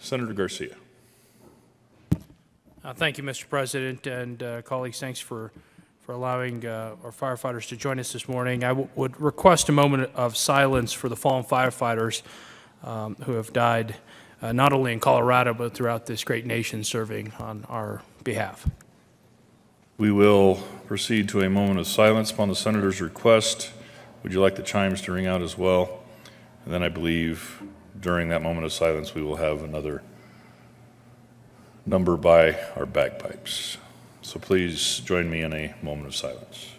Senator Garcia. Thank you, Mr. President, and colleagues, thanks for allowing our firefighters to join us this morning. I would request a moment of silence for the fallen firefighters who have died not only in Colorado but throughout this great nation serving on our behalf. We will proceed to a moment of silence upon the Senator's request. Would you like the chimes to ring out as well? And then I believe during that moment of silence we will have another number by our bagpipes. So please join me in a moment of silence.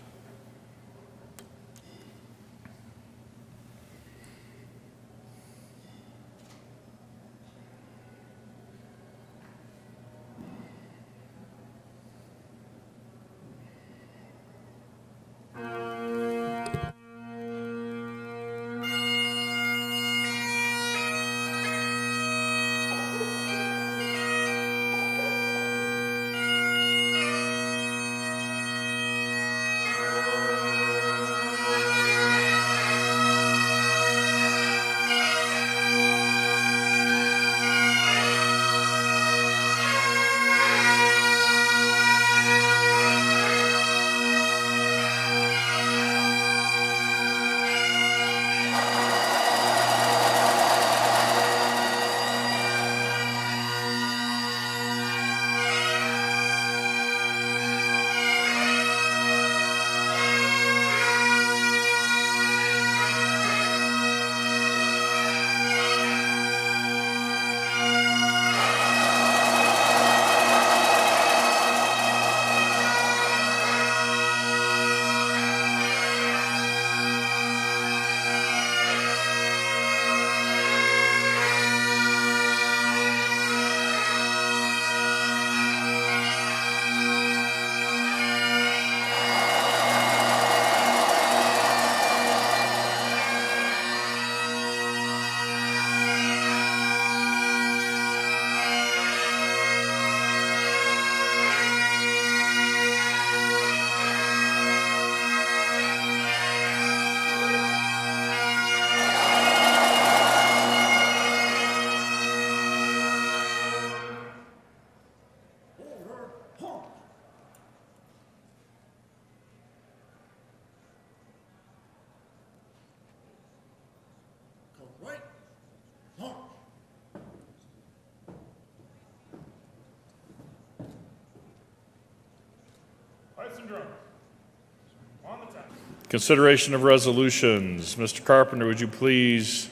Consideration of resolutions. Mr. Carpenter, would you please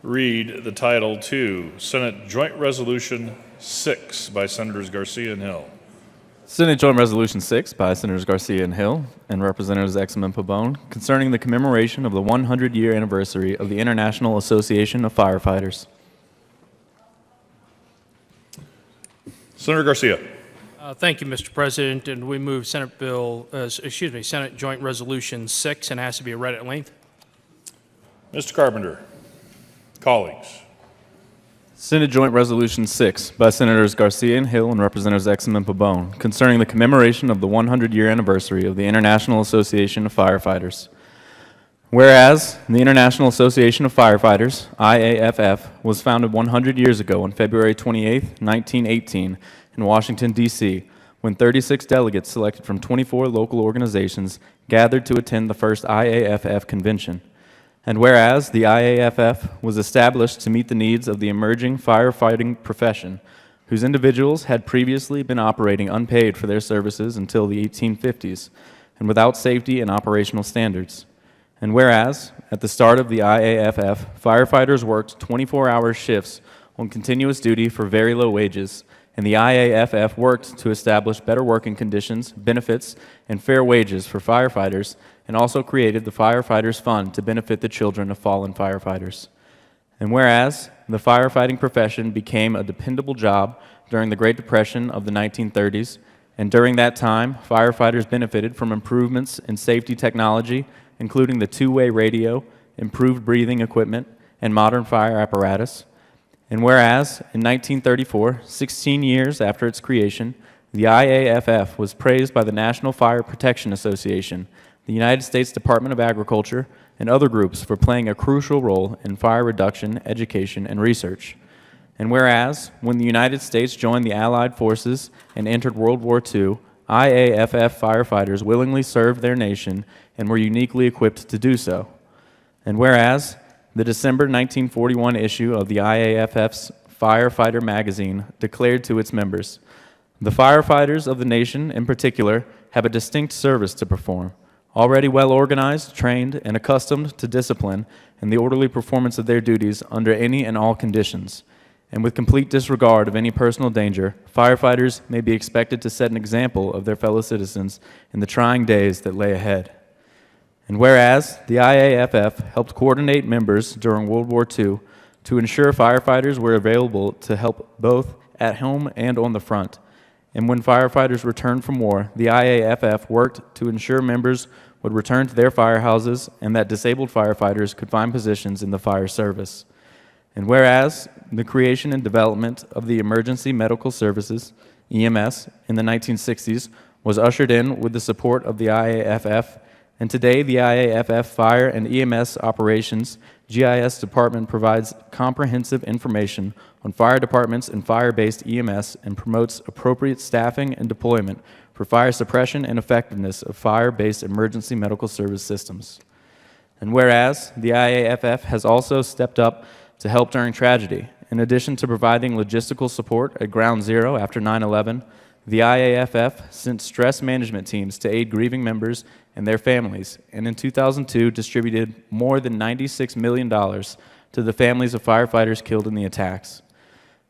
read the title to Senate Joint Resolution 6 by Senators Garcia and Hill? Senate Joint Resolution 6 by Senators Garcia and Hill and Representatives Exum and Pabon concerning the commemoration of the 100-year anniversary of the International Association of Firefighters. Senator Garcia. Thank you, Mr. President, and we move Senate Joint Resolution 6, and it has to be read at length. Mr. Carpenter, colleagues. Senate Joint Resolution 6 by Senators Garcia and Hill and Representatives Exum and Pabon concerning the commemoration of the 100-year anniversary of the International Association of Firefighters. Whereas the International Association of Firefighters, IAFF, was founded 100 years ago on February 28, 1918, in Washington, D.C., when 36 delegates selected from 24 local organizations gathered to attend the first IAFF convention. And whereas the IAFF was established to meet the needs of the emerging firefighting profession, whose individuals had previously been operating unpaid for their services until the 1850s, and without safety and operational standards. And whereas, at the start of the IAFF, firefighters worked 24-hour shifts on continuous duty for very low wages, and the IAFF worked to establish better working conditions, benefits, and fair wages for firefighters, and also created the Firefighters Fund to benefit the children of fallen firefighters. And whereas the firefighting profession became a dependable job during the Great Depression of the 1930s, and during that time, firefighters benefited from improvements in safety technology, including the two-way radio, improved breathing equipment, and modern fire apparatus. And whereas, in 1934, 16 years after its creation, the IAFF was praised by the National Fire Protection Association, the United States Department of Agriculture, and other groups for playing a crucial role in fire reduction, education, and research. And whereas, when the United States joined the Allied forces and entered World War II, IAFF firefighters willingly served their nation and were uniquely equipped to do so. And whereas, the December 1941 issue of the IAFF's Firefighter magazine declared to its members, "The firefighters of the nation, in particular, have a distinct service to perform. Already well organized, trained, and accustomed to discipline and the orderly performance of their duties under any and all conditions, and with complete disregard of any personal danger, firefighters may be expected to set an example of their fellow citizens in the trying days that lay ahead." And whereas the IAFF helped coordinate members during World War II to ensure firefighters were available to help both at home and on the front, and when firefighters returned from war, the IAFF worked to ensure members would return to their firehouses and that disabled firefighters could find positions in the fire service. And whereas the creation and development of the Emergency Medical Services, EMS, in the 1960s was ushered in with the support of the IAFF, and today the IAFF Fire and EMS Operations GIS Department provides comprehensive information on fire departments and fire-based EMS and promotes appropriate staffing and deployment for fire suppression and effectiveness of fire-based emergency medical service systems. And whereas the IAFF has also stepped up to help during tragedy, in addition to providing logistical support at Ground Zero after 9/11, the IAFF sent stress management teams to aid grieving members and their families, and in 2002 distributed more than $96 million to the families of firefighters killed in the attacks.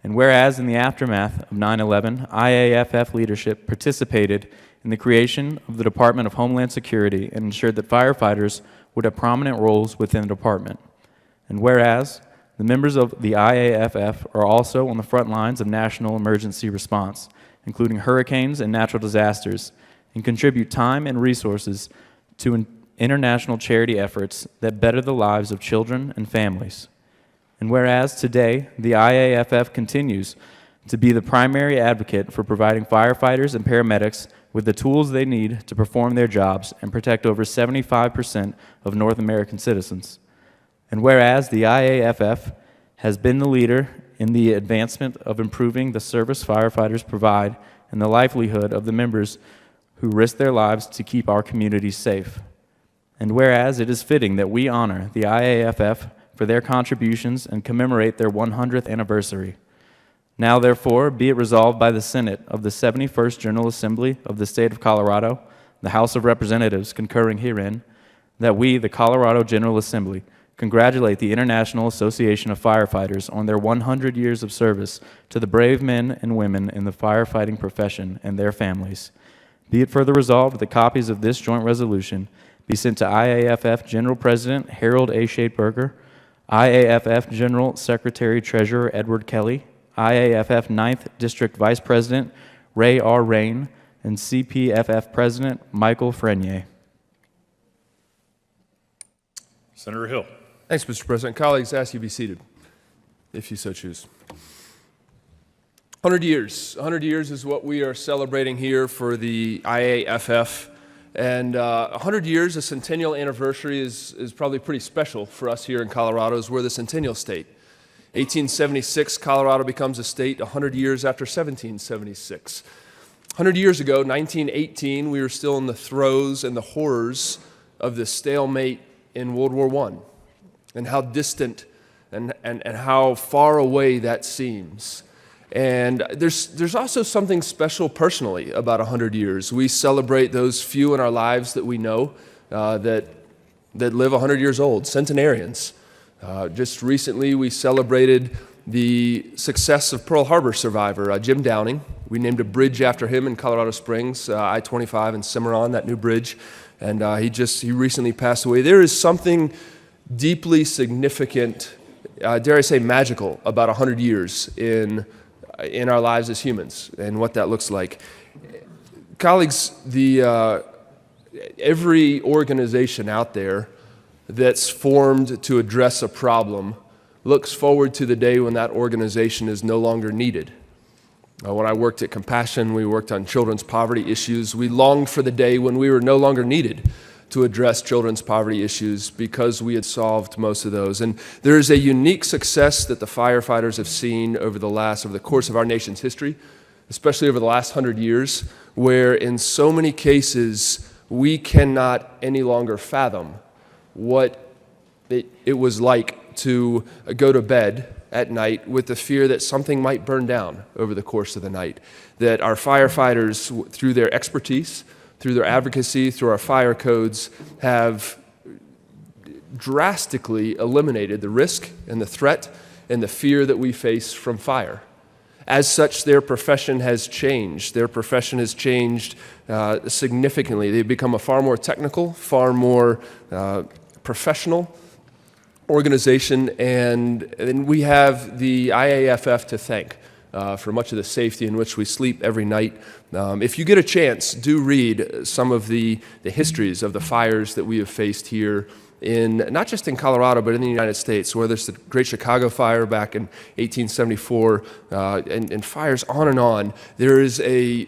And whereas in the aftermath of 9/11, IAFF leadership participated in the creation of the Department of Homeland Security and ensured that firefighters would have prominent roles within the department. And whereas the members of the IAFF are also on the front lines of national emergency response, including hurricanes and natural disasters, and contribute time and resources to international charity efforts that better the lives of children and families. And whereas today the IAFF continues to be the primary advocate for providing firefighters and paramedics with the tools they need to perform their jobs and protect over 75% of North American citizens. And whereas the IAFF has been the leader in the advancement of improving the service firefighters provide and the livelihood of the members who risk their lives to keep our communities safe. And whereas it is fitting that we honor the IAFF for their contributions and commemorate their 100th anniversary. Now, therefore, be it resolved by the Senate of the 71st General Assembly of the State of Colorado, the House of Representatives concurring herein, that we, the Colorado General Assembly, congratulate the International Association of Firefighters on their 100 years of service to the brave men and women in the firefighting profession and their families. Be it further resolved that copies of this joint resolution be sent to IAFF General President Harold A. Shadeberger, IAFF General Secretary Treasurer Edward Kelly, IAFF 9th District Vice President Ray R. Rain, and CPFF President Michael Frenier. Senator Hill. Thanks, Mr. President. Colleagues, ask you to be seated, if you so choose. 100 years. 100 years is what we are celebrating here for the IAFF. And 100 years, a centennial anniversary, is probably pretty special for us here in Colorado, as we're the centennial state. 1876, Colorado becomes a state 100 years after 1776. 100 years ago, 1918, we were still in the throes and the horrors of the stalemate in World War I, and how distant and how far away that seems. And there's also something special personally about 100 years. We celebrate those few in our lives that we know that live 100 years old, centenarians. Just recently, we celebrated the success of Pearl Harbor survivor, Jim Downing. We named a bridge after him in Colorado Springs, I-25 in Cimarron, that new bridge. And he recently passed away. There is something deeply significant, dare I say magical, about 100 years in our lives as humans and what that looks like. Colleagues, every organization out there that's formed to address a problem looks forward to the day when that organization is no longer needed. When I worked at Compassion, we worked on children's poverty issues. We longed for the day when we were no longer needed to address children's poverty issues because we had solved most of those. And there is a unique success that the firefighters have seen over the course of our nation's history, especially over the last 100 years, where in so many cases we cannot any longer fathom what it was like to go to bed at night with the fear that something might burn down over the course of the night. That our firefighters, through their expertise, through their advocacy, through our fire codes, have drastically eliminated the risk and the threat and the fear that we face from fire. As such, their profession has changed. Their profession has changed significantly. They've become a far more technical, far more professional organization, and we have the IAFF to thank for much of the safety in which we sleep every night. If you get a chance, do read some of the histories of the fires that we have faced here not just in Colorado, but in the United States, whether it's the Great Chicago Fire back in 1874, and fires on and on. There is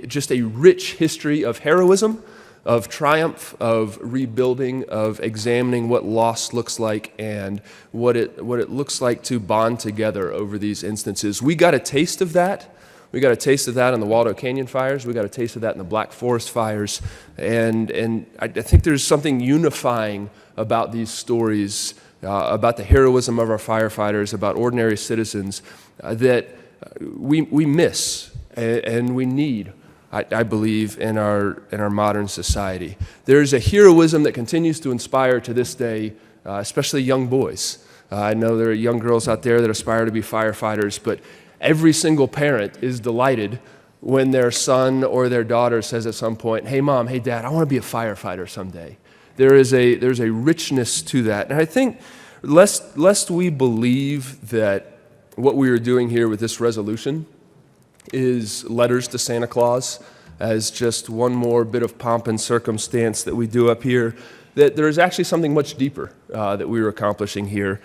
just a rich history of heroism, of triumph, of rebuilding, of examining what loss looks like and what it looks like to bond together over these instances. We got a taste of that. We got a taste of that in the Waldo Canyon fires. We got a taste of that in the Black Forest fires. And I think there's something unifying about these stories, about the heroism of our firefighters, about ordinary citizens that we miss and we need, I believe, in our modern society. There's a heroism that continues to inspire to this day, especially young boys. I know there are young girls out there that aspire to be firefighters, but every single parent is delighted when their son or their daughter says at some point, "Hey mom, hey dad, I want to be a firefighter someday." There's a richness to that. And I think lest we believe that what we are doing here with this resolution is letters to Santa Claus as just one more bit of pomp and circumstance that we do up here, that there is actually something much deeper that we are accomplishing here.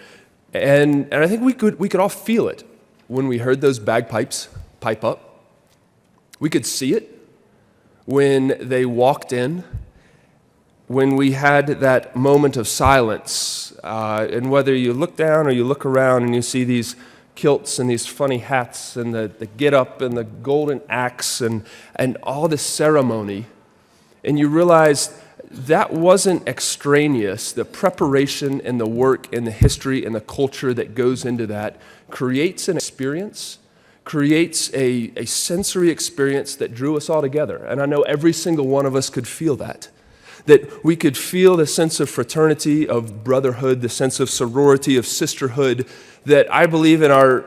And I think we could all feel it when we heard those bagpipes pipe up. We could see it when they walked in, when we had that moment of silence, and whether you look down or you look around and you see these kilts and these funny hats and the get-up and the golden axe and all this ceremony, and you realize that wasn't extraneous. The preparation and the work and the history and the culture that goes into that creates an experience, creates a sensory experience that drew us all together. And I know every single one of us could feel that we could feel the sense of fraternity, of brotherhood, the sense of sorority, of sisterhood that I believe in our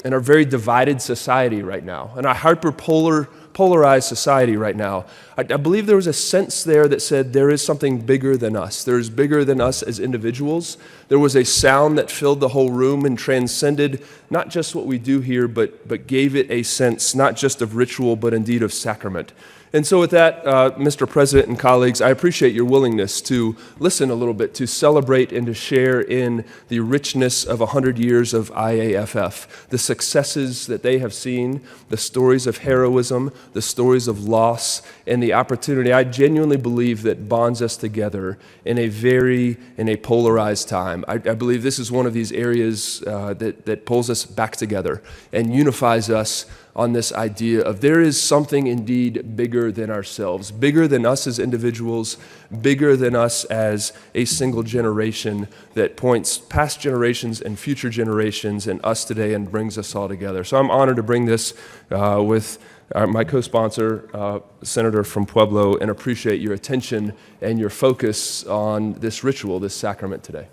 very divided society right now, in our polarized society right now. I believe there was a sense there that said there is something bigger than us. There is bigger than us as individuals. There was a sound that filled the whole room and transcended not just what we do here, but gave it a sense not just of ritual, but indeed of sacrament. And so with that, Mr. President and colleagues, I appreciate your willingness to listen a little bit, to celebrate and to share in the richness of 100 years of IAFF, the successes that they have seen, the stories of heroism, the stories of loss, and the opportunity I genuinely believe that bonds us together in a polarized time. I believe this is one of these areas that pulls us back together and unifies us on this idea of there is something indeed bigger than ourselves, bigger than us as individuals, bigger than us as a single generation that points past generations and future generations and us today and brings us all together. So I'm honored to bring this with my co-sponsor, Senator from Pueblo, and appreciate your attention and your focus on this ritual, this sacrament today.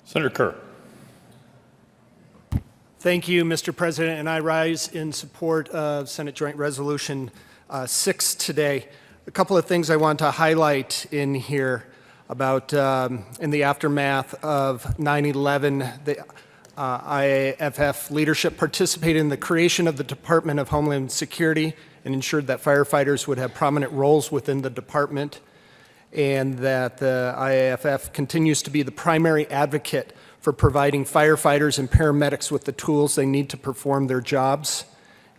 Senator Kerr. Thank you, Mr. President, and I rise in support of Senate Joint Resolution 6 today. A couple of things I want to highlight in here about in the aftermath of 9/11, the IAFF leadership participated in the creation of the Department of Homeland Security and ensured that firefighters would have prominent roles within the department, and that the IAFF continues to be the primary advocate for providing firefighters and paramedics with the tools they need to perform their jobs,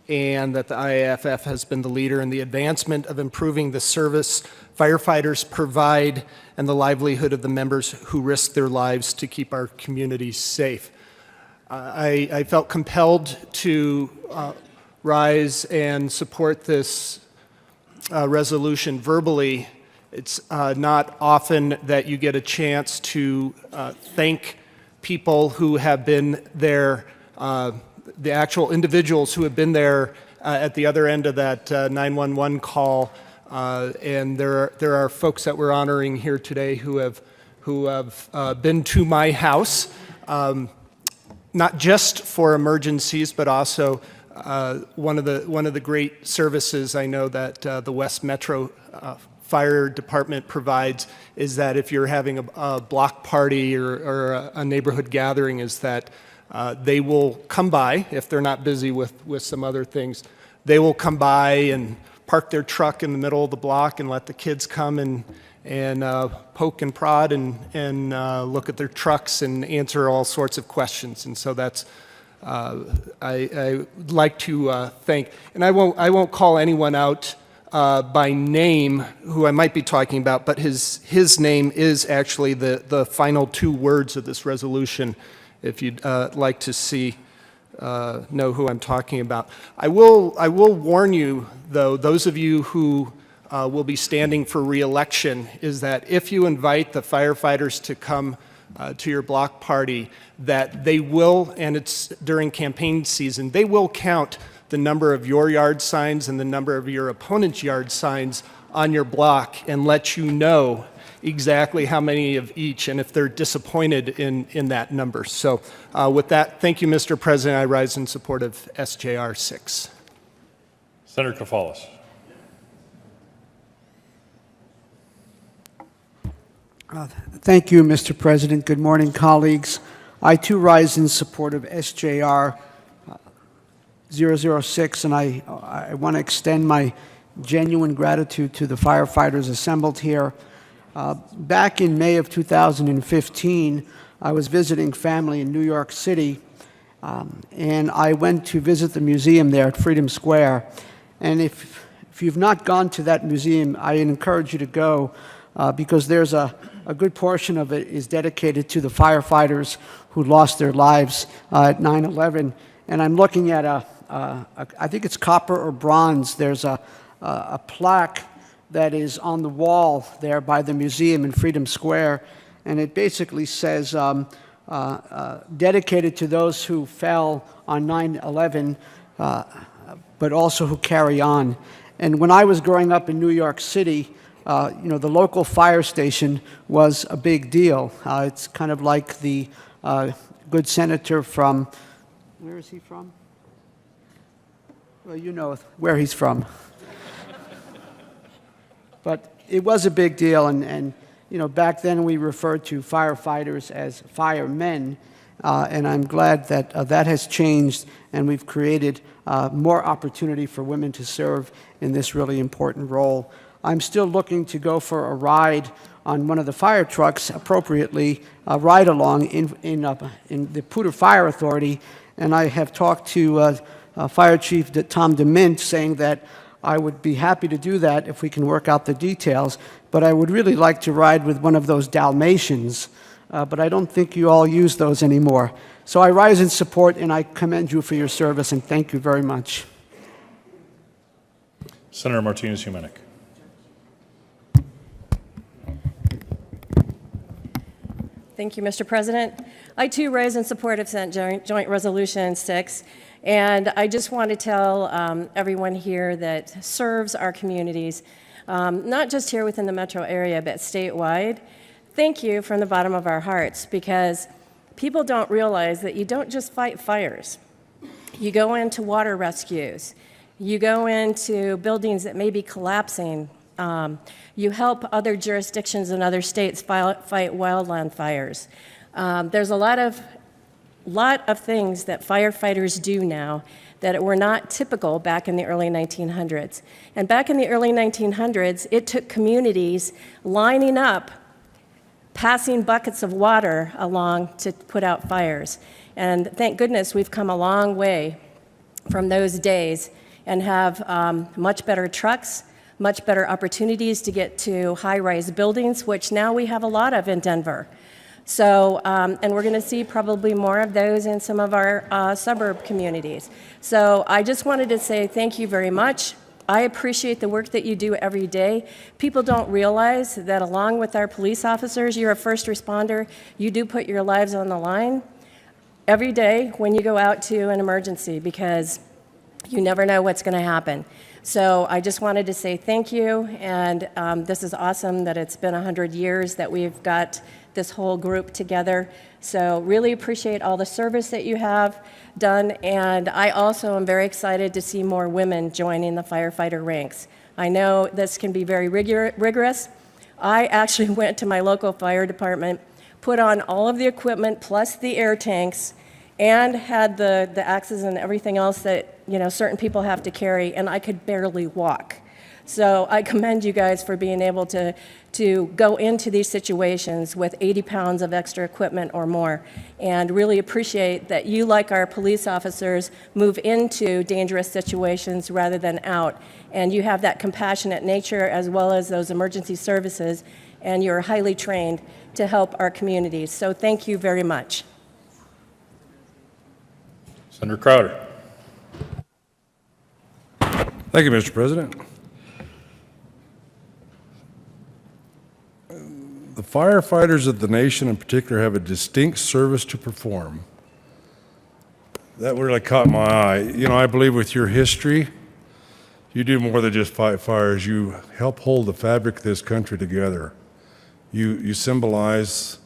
and that the IAFF has been the leader in the advancement of improving the service firefighters provide and the livelihood of the members who risk their lives to keep our communities safe. I felt compelled to rise and support this resolution verbally. It's not often that you get a chance to thank people who have been there, the actual individuals who have been there at the other end of that 911 call. And there are folks that we're honoring here today who have been to my house, not just for emergencies, but also one of the great services I know that the West Metro Fire Department provides is that if you're having a block party or a neighborhood gathering, is that they will come by, if they're not busy with some other things, they will come by and park their truck in the middle of the block and let the kids come and poke and prod and look at their trucks and answer all sorts of questions. And so that's, I like to thank, and I won't call anyone out by name who I might be talking about, but his name is actually the final two words of this resolution, if you'd like to know who I'm talking about. I will warn you, though, those of you who will be standing for re-election, is that if you invite the firefighters to come to your block party, that they will, and it's during campaign season, they will count the number of your yard signs and the number of your opponent's yard signs on your block and let you know exactly how many of each, and if they're disappointed in that number. So with that, thank you, Mr. President. I rise in support of SJR18. Senator Kafalis. Thank you, Mr. President. Good morning, colleagues. I, too, rise in support of SJR 006, and I want to extend my genuine gratitude to the firefighters assembled here. Back in May of 2015, I was visiting family in New York City, and I went to visit the museum there at Freedom Square. And if you've not gone to that museum, I encourage you to go, because there's a good portion of it is dedicated to the firefighters who lost their lives at 9/11. And I'm looking at I think it's copper or bronze. There's a plaque that is on the wall there by the museum in Freedom Square, and it basically says, dedicated to those who fell on 9/11, but also who carry on. And when I was growing up in New York City, the local fire station was a big deal. It's kind of like the good senator from, where is he from? Well, you know where he's from. But it was a big deal, and back then we referred to firefighters as firemen, and I'm glad that that has changed, and we've created more opportunity for women to serve in this really important role. I'm still looking to go for a ride on one of the fire trucks, appropriately, a ride-along in the Poudre Fire Authority, and I have talked to Fire Chief Tom DeMint, saying that I would be happy to do that if we can work out the details, but I would really like to ride with one of those Dalmatians, but I don't think you all use those anymore. So I rise in support, and I commend you for your service, and thank you very much. Senator Martinez-Humenick. Thank you, Mr. President. I, too, rise in support of Senate Joint Resolution 6, and I just want to tell everyone here that serves our communities, not just here within the metro area, but statewide, thank you from the bottom of our hearts, because people don't realize that you don't just fight fires. You go into water rescues. You go into buildings that may be collapsing. You help other jurisdictions in other states fight wildland fires. There's a lot of things that firefighters do now that were not typical back in the early 1900s. And back in the early 1900s, it took communities lining up, passing buckets of water along to put out fires. And thank goodness we've come a long way from those days and have much better trucks, much better opportunities to get to high-rise buildings, which now we have a lot of in Denver. So, and we're going to see probably more of those in some of our suburb communities. So I just wanted to say thank you very much. I appreciate the work that you do every day. People don't realize that along with our police officers, you're a first responder. You do put your lives on the line every day when you go out to an emergency because you never know what's going to happen. So I just wanted to say thank you, and this is awesome that it's been 100 years that we've got this whole group together. So really appreciate all the service that you have done, and I also am very excited to see more women joining the firefighter ranks. I know this can be very rigorous. I actually went to my local fire department, put on all of the equipment plus the air tanks, and had the axes and everything else that certain people have to carry, and I could barely walk. So I commend you guys for being able to go into these situations with 80 pounds of extra equipment or more, and really appreciate that you, like our police officers, move into dangerous situations rather than out. And you have that compassionate nature as well as those emergency services, and you're highly trained to help our communities. So thank you very much. Senator Crowder. Thank you, Mr. President. The firefighters of the nation in particular have a distinct service to perform. That really caught my eye. I believe with your history, you do more than just fight fires. You help hold the fabric of this country together. You symbolize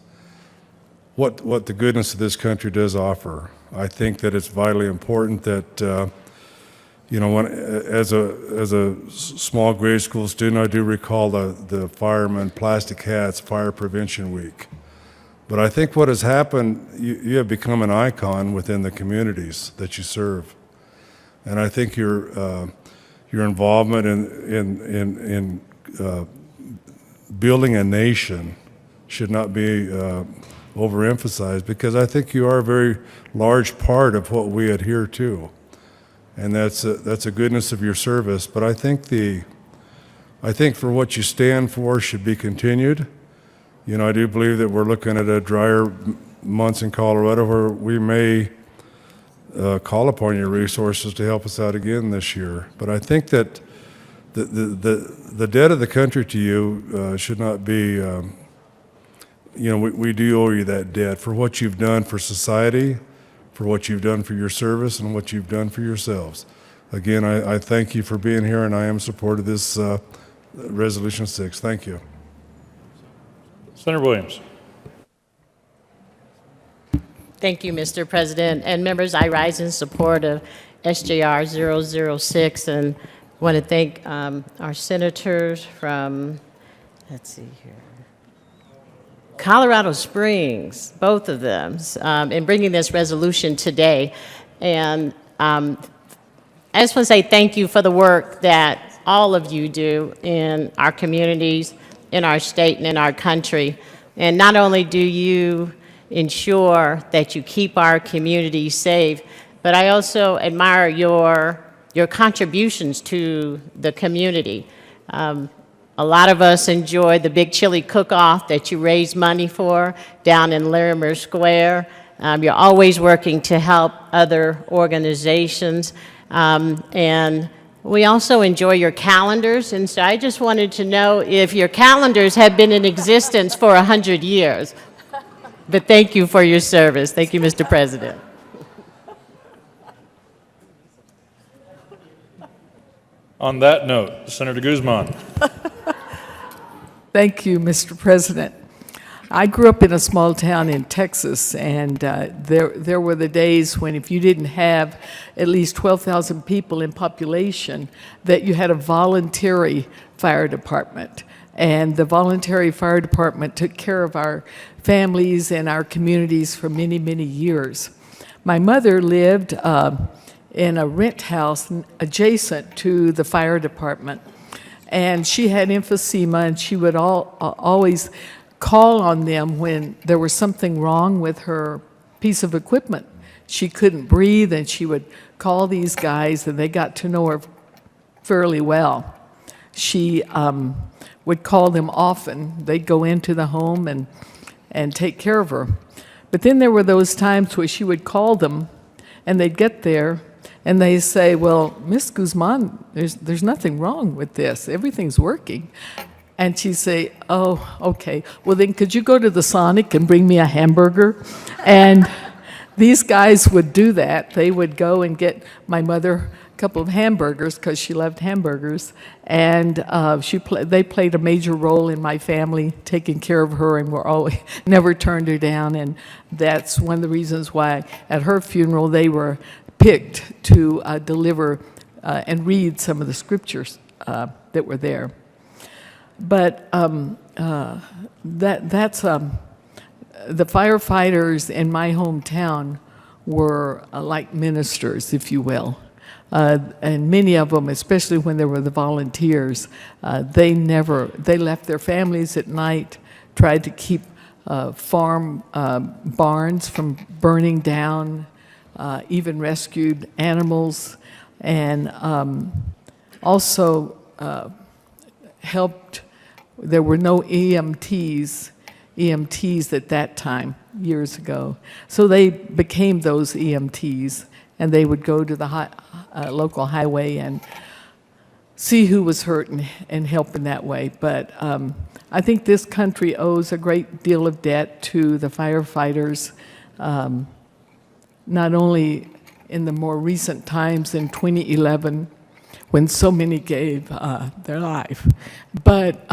what the goodness of this country does offer. I think that it's vitally important that as a small grade school student, I do recall the firemen plastic hats, Fire Prevention Week. But I think what has happened, you have become an icon within the communities that you serve, and I think your involvement in building a nation should not be overemphasized, because I think you are a very large part of what we adhere to. And that's a goodness of your service. But I think for what you stand for should be continued. I do believe that we're looking at a drier months in Colorado where we may call upon your resources to help us out again this year. But I think that the debt of the country to you should not be. We do owe you that debt for what you've done for society, for what you've done for your service, and what you've done for yourselves. Again, I thank you for being here, and I am in support of this Resolution 6. Thank you. Senator Williams. Thank you, Mr. President. And members, I rise in support of SJR006 and want to thank our senators from, let's see here, Colorado Springs, both of them, in bringing this resolution today. And I just want to say thank you for the work that all of you do in our communities, in our state, and in our country. And not only do you ensure that you keep our communities safe, but I also admire your contributions to the community. A lot of us enjoy the big chili cook-off that you raise money for down in Larimer Square. You're always working to help other organizations. And we also enjoy your calendars. And so I just wanted to know if your calendars have been in existence for 100 years. But thank you for your service. Thank you, Mr. President. On that note, Senator Guzman. Thank you, Mr. President. I grew up in a small town in Texas, and there were the days when if you didn't have at least 12,000 people in population, that you had a voluntary fire department. And the voluntary fire department took care of our families and our communities for many, many years. My mother lived in a rent house adjacent to the fire department. And she had emphysema, and she would always call on them when there was something wrong with her piece of equipment. she couldn't breathe, and she would call these guys, and they got to know her fairly well. She would call them often. They'd go into the home and take care of her. But then there were those times where she would call them, and they'd get there, and they say, well, Miss Guzman, there's nothing wrong with this. Everything's working. And she'd say, oh, okay. Well, then could you go to the Sonic and bring me a hamburger? And these guys would do that. They would go and get my mother a couple of hamburgers because she loved hamburgers. And they played a major role in my family, taking care of her, and never turned her down. And that's one of the reasons why at her funeral they were picked to deliver and read some of the scriptures that were there. But that's the firefighters in my hometown were like ministers, if you will. And many of them, especially when there were the volunteers, they left their families at night, tried to keep farm barns from burning down, even rescued animals, and also helped. There were no EMTs at that time, years ago. So they became those EMTs, and they would go to the local highway and see who was hurt and help in that way. But I think this country owes a great deal of debt to the firefighters, not only in the more recent times in 2011, when so many gave their life, but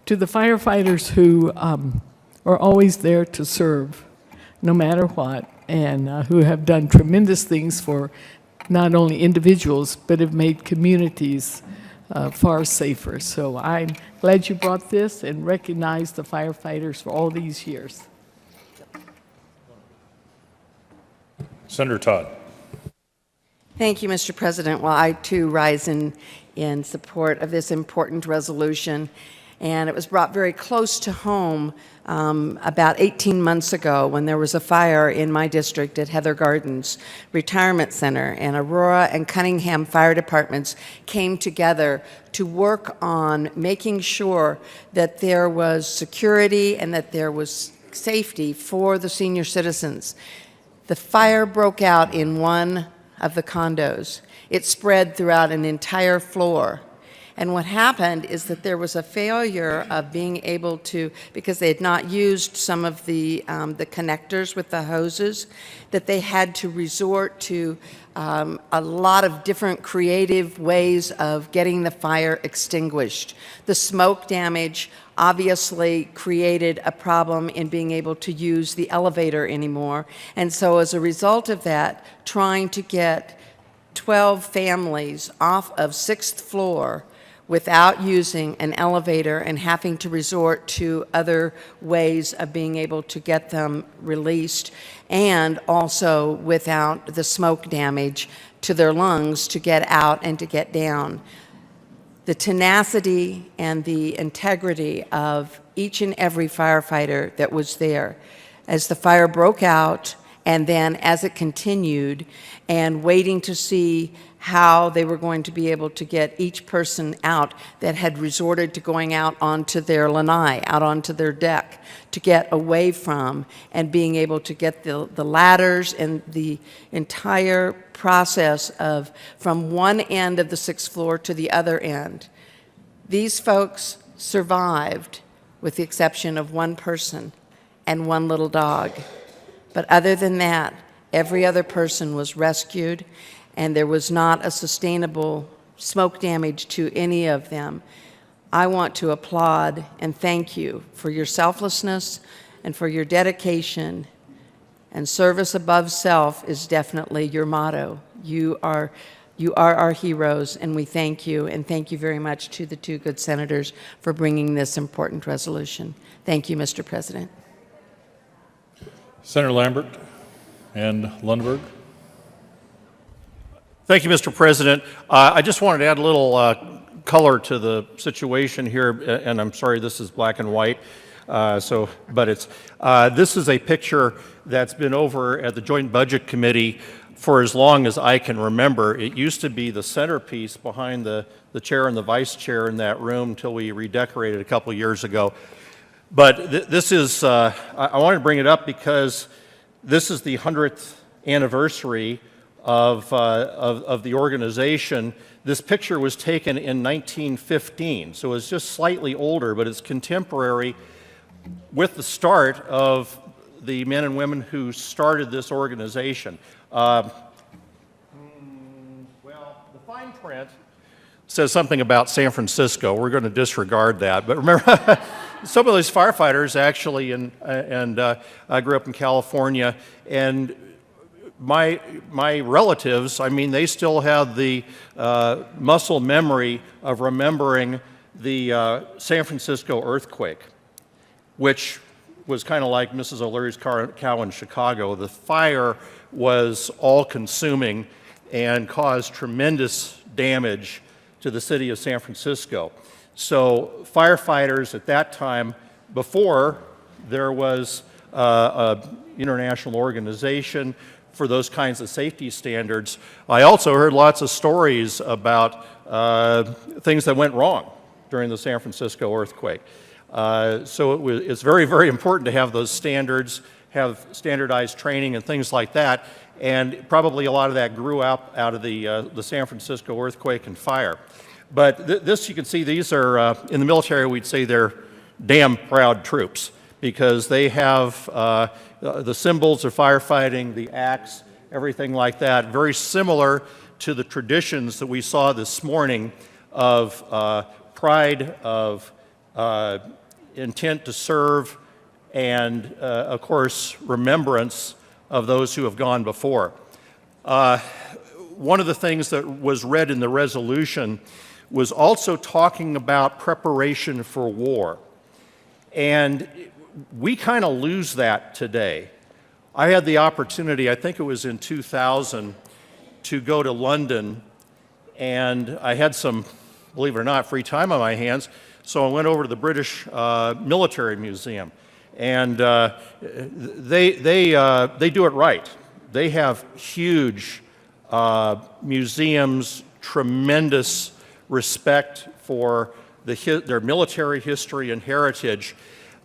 to the firefighters who are always there to serve, no matter what, and who have done tremendous things for not only individuals, but have made communities far safer. So I'm glad you brought this and recognized the firefighters for all these years. Senator Todd. Thank you, Mr. President. Well, I too rise in support of this important resolution. And it was brought very close to home about 18 months ago when there was a fire in my district at Heather Gardens Retirement Center, and Aurora and Cunningham fire departments came together to work on making sure that there was security and that there was safety for the senior citizens. The fire broke out in one of the condos. It spread throughout an entire floor. And what happened is that there was a failure of being able to, because they had not used some of the connectors with the hoses, that they had to resort to a lot of different creative ways of getting the fire extinguished. The smoke damage obviously created a problem in being able to use the elevator anymore. And so as a result of that, trying to get 12 families off of 6th floor without using an elevator and having to resort to other ways of being able to get them released, and also without the smoke damage to their lungs to get out and to get down. The tenacity and the integrity of each and every firefighter that was there as the fire broke out, and then as it continued, and waiting to see how they were going to be able to get each person out that had resorted to going out onto their lanai, out onto their deck, to get away from, and being able to get the ladders and the entire process of from one end of the 6th floor to the other end. These folks survived with the exception of one person and one little dog. But other than that, every other person was rescued, and there was not a sustainable smoke damage to any of them. I want to applaud and thank you for your selflessness and for your dedication. And service above self is definitely your motto. You are our heroes, and we thank you, and thank you very much to the two good senators for bringing this important resolution. Thank you, Mr. President. Senator Lambert and Lundberg. Thank you, Mr. President. I just wanted to add a little color to the situation here, and I'm sorry this is black and white. But this is a picture that's been over at the Joint Budget Committee for as long as I can remember. It used to be the centerpiece behind the chair and the vice chair in that room until we redecorated a couple years ago. But this is, I wanted to bring it up because this is the 100th anniversary of the organization. This picture was taken in 1915, so it's just slightly older, but it's contemporary with the start of the men and women who started this organization. Well, the fine print says something about San Francisco. We're going to disregard that. But remember, some of those firefighters actually, and I grew up in California, and my relatives, I mean, they still have the muscle memory of remembering the San Francisco earthquake, which was kind of like Mrs. O'Leary's cow in Chicago. The fire was all-consuming and caused tremendous damage to the city of San Francisco. So firefighters at that time, before there was an international organization for those kinds of safety standards, I also heard lots of stories about things that went wrong during the San Francisco earthquake. So it's very, very important to have those standards, have standardized training and things like that, and probably a lot of that grew out of the San Francisco earthquake and fire. But this, you can see, these are, in the military we'd say they're damn proud troops, because they have the symbols of firefighting, the axe, everything like that, very similar to the traditions that we saw this morning of pride, of intent to serve, and of course, remembrance of those who have gone before. One of the things that was read in the resolution was also talking about preparation for war. And we kind of lose that today. I had the opportunity, I think it was in 2000, to go to London, and I had some, believe it or not, free time on my hands, so I went over to the British Military Museum. And they do it right. They have huge museums, tremendous respect for their military history and heritage.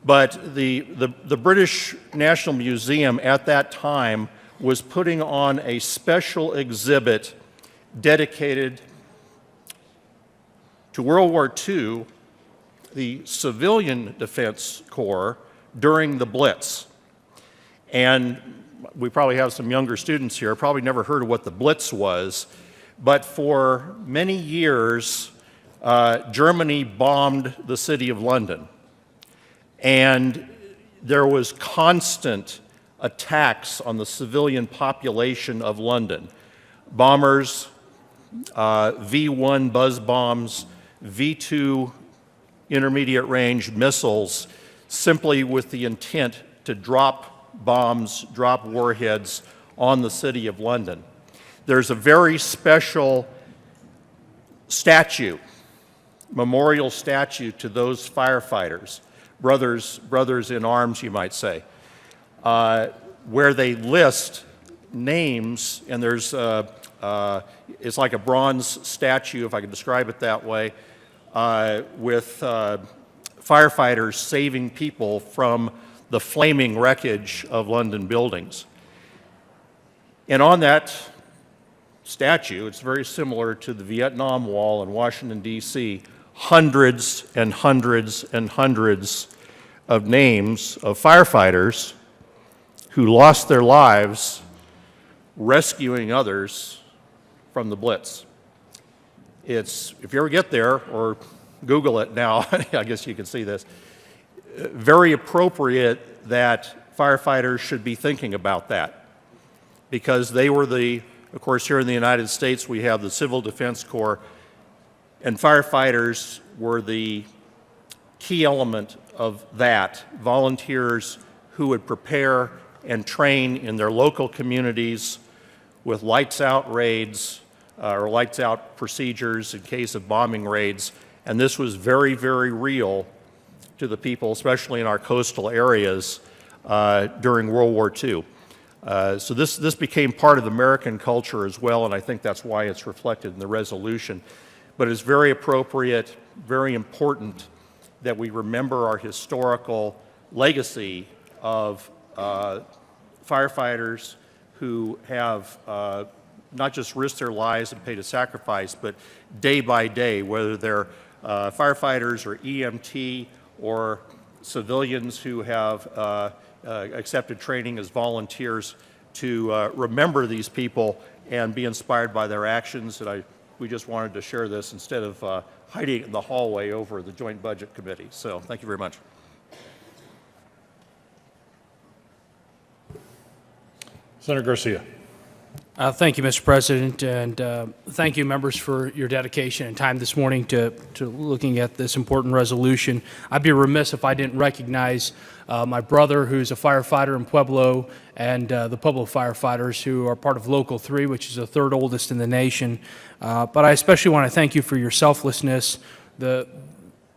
But the British National Museum at that time was putting on a special exhibit dedicated to World War II, the Civilian Defense Corps, during the Blitz. And we probably have some younger students here, probably never heard of what the Blitz was, but for many years, Germany bombed the city of London. And there was constant attacks on the civilian population of London. Bombers, V-1 buzz bombs, V-2 intermediate range missiles, simply with the intent to drop bombs, drop warheads on the city of London. There's a very special statue, memorial statue to those firefighters, brothers in arms, you might say, where they list names, and there's it's like a bronze statue, if I could describe it that way, with firefighters saving people from the flaming wreckage of London buildings. And on that statue, it's very similar to the Vietnam Wall in Washington, D.C., hundreds and hundreds and hundreds of names of firefighters who lost their lives rescuing others from the Blitz. It's, if you ever get there, or Google it now, I guess you can see this, very appropriate that firefighters should be thinking about that, because they were of course, here in the United States, we have the Civil Defense Corps, and firefighters were the key element of that, volunteers who would prepare and train in their local communities with lights-out raids or lights-out procedures in case of bombing raids. And this was very, very real to the people, especially in our coastal areas during World War II. So this became part of American culture as well, and I think that's why it's reflected in the resolution. But it's very appropriate, very important that we remember our historical legacy of firefighters who have not just risked their lives and paid a sacrifice, but day by day, whether they're firefighters or EMT or civilians who have accepted training as volunteers, to remember these people and be inspired by their actions. And we just wanted to share this instead of hiding it in the hallway over the Joint Budget Committee. So thank you very much. Senator Garcia. Thank you, Mr. President, and thank you, members, for your dedication and time this morning to looking at this important resolution. I'd be remiss if I didn't recognize my brother, who's a firefighter in Pueblo, and the Pueblo firefighters, who are part of Local 3, which is the third oldest in the nation. But I especially want to thank you for your selflessness that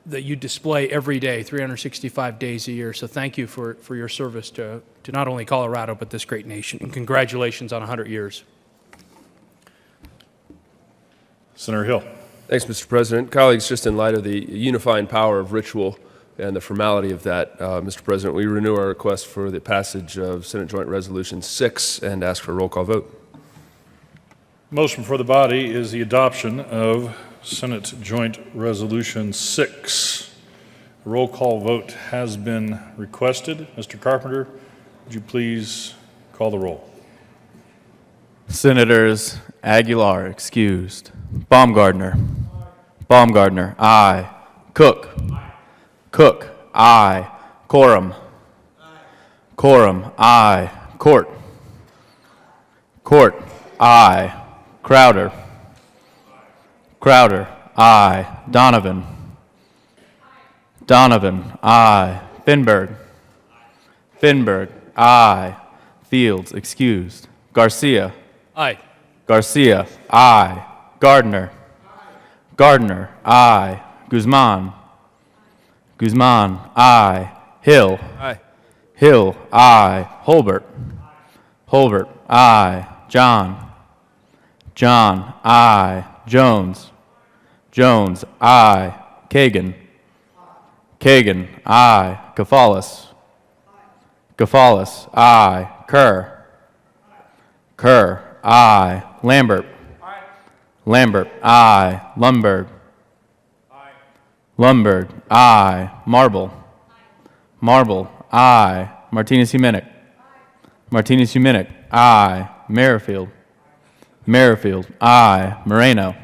you display every day, 365 days a year. So thank you for your service to not only Colorado, but this great nation. And congratulations on 100 years. Senator Hill. Thanks, Mr. President. Colleagues, just in light of the unifying power of ritual and the formality of that, Mr. President, we renew our request for the passage of Senate Joint Resolution 6 and ask for a roll call vote. Motion for the body is the adoption of Senate Joint Resolution 6. A roll call vote has been requested. Mr. Carpenter, would you please call the roll? Senators Aguilar, excused. Baumgardner. Baumgardner, aye. Cook. Cook, aye. Quorum. Quorum, aye. Court. Court, aye. Crowder. Crowder, aye. Donovan. Donovan, aye. Finberg. Finberg, aye. Fields, excused. Garcia. Aye. Garcia, aye. Gardner. Gardner, aye. Guzman. Guzman, aye. Hill. Aye. Hill, aye. Holbert. Holbert, aye. John. John, aye. Jones. Jones, aye. Kagan. Kagan, aye. Kafalis. Kafalis, aye. Kerr. Kerr, aye. Lambert. Lambert, aye. Lumberg. Lumberg, aye. Marble. Marble, aye. Martinez-Humenick. Martinez-Humenick, aye. Merrifield. Merrifield, aye. Moreno.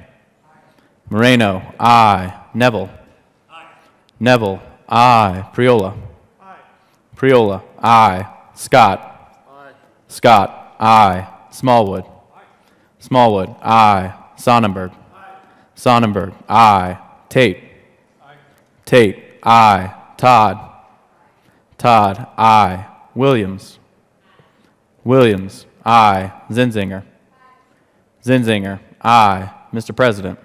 Moreno, aye. Neville. Neville, aye. Priola. Priola, aye. Scott. Scott, aye. Smallwood. Smallwood, aye. Sonnenberg. Sonnenberg, aye. Tate. Tate, aye. Todd. Todd, aye. Williams. Williams, aye. Zinzinger. Zinzinger, aye. Mr. President.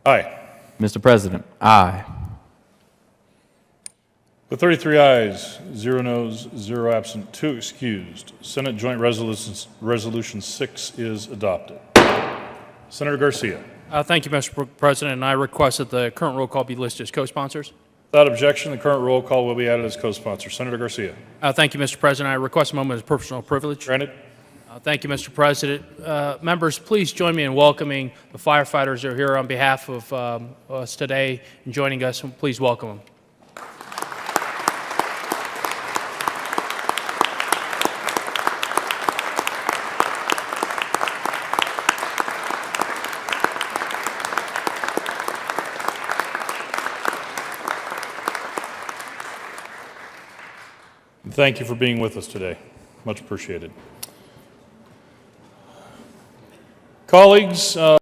Aye. Mr. President, aye. With 33 ayes, 0 noes, 0 absent, 2 excused, Senate Joint Resolution 6 is adopted. Senator Garcia. Thank you, Mr. President, and I request that the current roll call be listed as co-sponsors. Without objection, the current roll call will be added as co-sponsor. Senator Garcia. Thank you, Mr. President. I request a moment of personal privilege. Granted. Thank you, Mr. President. Members, please join me in welcoming the firefighters who are here on behalf of us today and joining us. Please welcome them. Thank you for being with us today. Much appreciated. Colleagues,